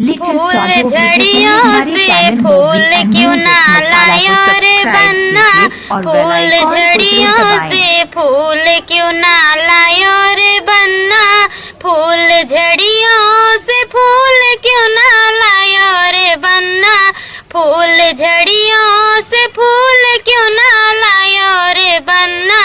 फूल झड़ियों से फूल क्यों ना लायो रे बन्ना, फूल झड़ियों से फूल क्यों ना लायो रे बन्ना, फूल झड़ियों से फूल क्यों ना लायो रे बन्ना, फूल झड़ियों से फूल क्यों ना लायो रे बन्ना,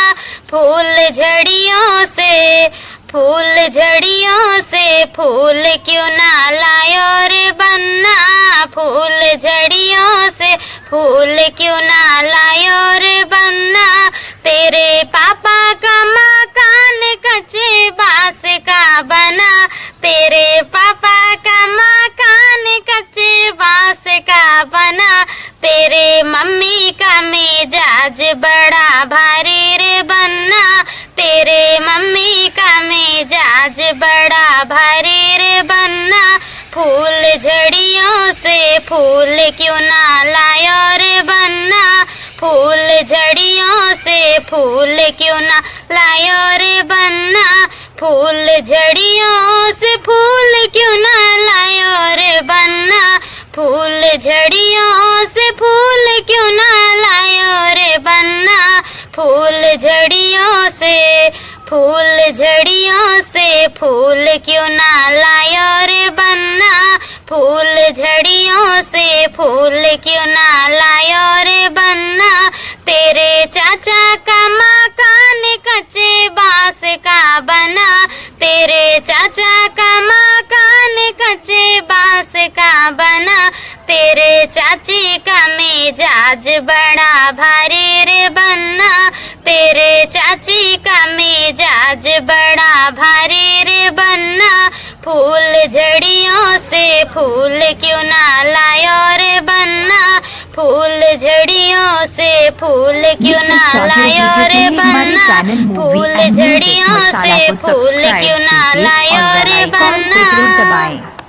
फूल झड़ियों से फूल झड़ियों से फूल क्यों ना लायो रे बन्ना, फूल झड़ियों से फूल क्यों ना लायो रे बन्ना, तेरे पापा का मकान कच्चे बांस का बना, तेरे पापा का मकान कच्चे बांस का बना, तेरे मम्मी का मिजाज बड़ा भारी रे बन्ना, तेरे मम्मी का मिजाज बड़ा भारी रे बन्ना, फूल झड़ियों से फूल क्यों ना लायो रे बन्ना, फूल झड़ियों से फूल क्यों ना लायो रे बन्ना, फूल झड़ियों से फूल क्यों ना लायो रे बन्ना, फूल झड़ियों से फूल क्यों ना लायो रे बन्ना, फूल झड़ियों से फूल झड़ियों से फूल क्यों ना लायो रे बन्ना, फूल झड़ियों से फूल क्यों ना लायो रे बन्ना, तेरे चाचा का मकान कच्चे बांस का बना, तेरे चाचा का मकान कच्चे बांस का बना, तेरे चाची का मिजाज बड़ा भारी रे बन्ना, तेरे चाची का मिजाज बड़ा भारी रे बन्ना, फूल झड़ियों से फूल क्यों ना लायो रे बन्ना, फूल झड़ियों से फूल क्यों ना लायो रे बन्ना, फूल झड़ियों से फूल क्यों ना लायो रे बन्ना।